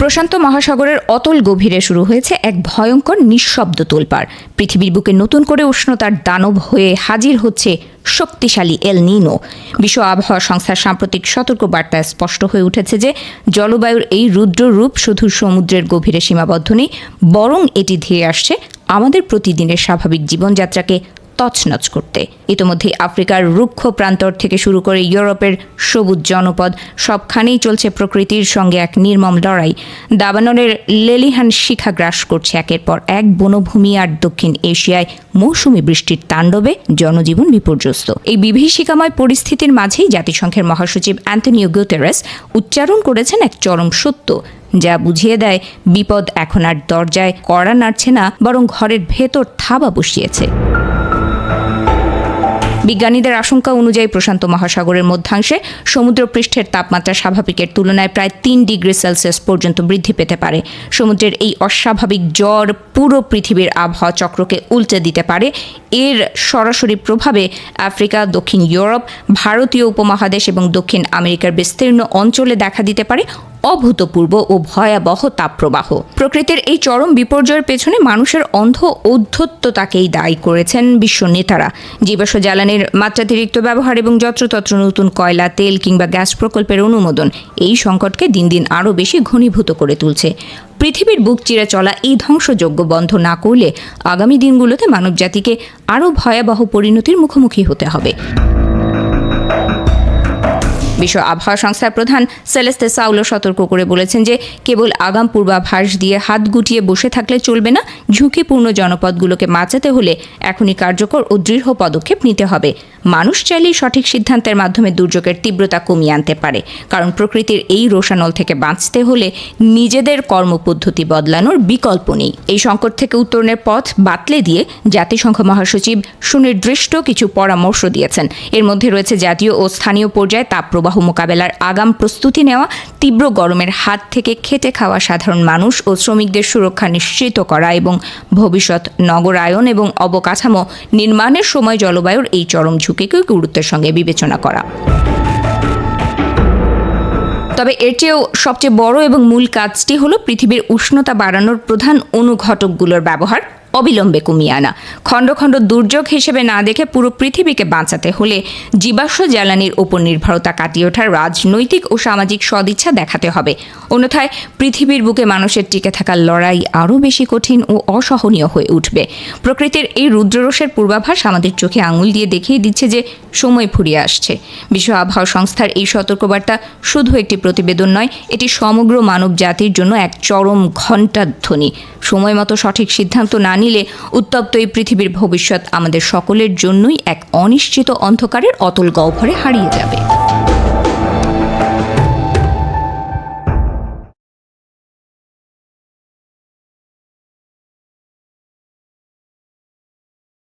প্রশান্ত মহাসাগরের অতল গভীরে শুরু হয়েছে এক ভয়ঙ্কর নিঃশব্দ তোলপাড়। পৃথিবীর বুকে নতুন করে উষ্ণতার দানব হয়ে হাজির হচ্ছে শক্তিশালী এল নিনো। বিশ্ব আবহাওয়া সংস্থার সাম্প্রতিক সতর্কবার্তায় স্পষ্ট হয়ে উঠেছে যে জলবায়ুর এই রুদ্র রূপ শুধু সমুদ্রের গভীরে সীমাবদ্ধ নেই, বরং এটি ধেয়ে আসছে আমাদের প্রতিদিনের স্বাভাবিক জীবনযাত্রাকে তছনছ করতে। ইতোমধ্যেই আফ্রিকার রুক্ষ প্রান্তর থেকে শুরু করে ইউরোপের সবুজ জনপদ সবখানেই চলছে প্রকৃতির সঙ্গে এক নির্মম লড়াই। দাবানলের লেলিহান শিখা গ্রাস করছে একের পর এক বনভূমি, আর দক্ষিণ এশিয়ায় মৌসুমি বৃষ্টির তাণ্ডবে জনজীবন বিপর্যস্ত। এই বিভীষিকাময় পরিস্থিতির মাঝেই জাতিসংঘের মহাসচিব অ্যান্টনিও গুতেরেস উচ্চারণ করেছেন এক চরম সত্য, যা বুঝিয়ে দেয় বিপদ এখন আর দরজায় কড়া নাড়ছে না, বরং ঘরের ভেতর থাবা বসিয়েছে। বিজ্ঞানীদের আশঙ্কা অনুযায়ী প্রশান্ত মহাসাগরের মধ্যাংশে সমুদ্রপৃষ্ঠের তাপমাত্রা স্বাভাবিকের তুলনায় প্রায় 3 ডিগ্রি সেলসিয়াস পর্যন্ত বৃদ্ধি পেতে পারে। সমুদ্রের এই অস্বাভাবিক জ্বর পুরো পৃথিবীর আবহাওয়া চক্রকে উল্টে দিতে পারে। এর সরাসরি প্রভাবে আফ্রিকা, দক্ষিণ ইউরোপ, ভারতীয় উপমহাদেশ এবং দক্ষিণ আমেরিকার বিস্তীর্ণ অঞ্চলে দেখা দিতে পারে অভূতপূর্ব ও ভয়াবহ তাপপ্রবাহ। প্রকৃতির এই চরম বিপর্যয়ের পেছনে মানুষের অন্ধ ঔদ্ধত্যতাকেই দায়ী করেছেন বিশ্ব নেতারা। জীবাশ্ম জ্বালানির মাত্রাতিরিক্ত ব্যবহার এবং যত্রতত্র নতুন কয়লা, তেল কিংবা গ্যাস প্রকল্পের অনুমোদন এই সংকটকে দিন দিন আরও বেশি ঘনীভূত করে তুলছে। পৃথিবীর বুক চিরে চলা এই ধ্বংসযজ্ঞ বন্ধ না করলে আগামী দিনগুলোতে মানবজাতিকে আরও ভয়াবহ পরিণতির মুখোমুখি হতে হবে। বিশ্ব আবহাওয়া সংস্থার প্রধান সেলেস্তে সাউলো সতর্ক করে বলেছেন যে কেবল আগাম পূর্বাভাস দিয়ে হাত গুটিয়ে বসে থাকলে চলবে না। ঝুঁকিপূর্ণ জনপদগুলোকে বাঁচাতে হলে এখনই কার্যকর ও দৃঢ় পদক্ষেপ নিতে হবে। মানুষ চাইলেই সঠিক সিদ্ধান্তের মাধ্যমে দুর্যোগের তীব্রতা কমিয়ে আনতে পারে, কারণ প্রকৃতির এই রোষানল থেকে বাঁচতে হলে নিজেদের কর্মপদ্ধতি বদলানোর বিকল্প নেই। এই সংকট থেকে উত্তরণের পথ বাতলে দিয়ে জাতিসংঘ মহাসচিব সুনির্দিষ্ট কিছু পরামর্শ দিয়েছেন। এর মধ্যে রয়েছে জাতীয় ও স্থানীয় পর্যায়ে তাপপ্রবাহ মোকাবেলার আগাম প্রস্তুতি নেওয়া, তীব্র গরমের হাত থেকে খেটে খাওয়া সাধারণ মানুষ ও শ্রমিকদের সুরক্ষা নিশ্চিত করা এবং ভবিষ্যৎ নগরায়ন এবং অবকাঠামো নির্মাণের সময় জলবায়ুর এই চরম ঝুঁকিকে গুরুত্বের সঙ্গে বিবেচনা করা। তবে এর চেয়েও সবচেয়ে বড় এবং মূল কাজটি হলো পৃথিবীর উষ্ণতা বাড়ানোর প্রধান অনুঘটকগুলোর ব্যবহার অবিলম্বে কমিয়ে আনা। খণ্ড খণ্ড দুর্যোগ হিসেবে না দেখে পুরো পৃথিবীকে বাঁচাতে হলে জীবাশ্ম জ্বালানির ওপর নির্ভরতা কাটিয়ে ওঠার রাজনৈতিক ও সামাজিক সদিচ্ছা দেখাতে হবে। অন্যথায় পৃথিবীর বুকে মানুষের টিকে থাকার লড়াই আরও বেশি কঠিন ও অসহনীয় হয়ে উঠবে। প্রকৃতির এই রুদ্ররোষের পূর্বাভাস আমাদের চোখে আঙুল দিয়ে দেখিয়ে দিচ্ছে যে সময় ফুরিয়ে আসছে। বিশ্ব আবহাওয়া সংস্থার এই সতর্কবার্তা শুধু একটি প্রতিবেদন নয়, এটি সমগ্র মানব জাতির জন্য এক চরম ঘণ্টাধ্বনি। সময় মতো সঠিক সিদ্ধান্ত না নিলে উত্তপ্ত এই পৃথিবীর ভবিষ্যৎ আমাদের সকলের জন্যই এক অনিশ্চিত অন্ধকারের অতল গহ্বরে হারিয়ে যাবে।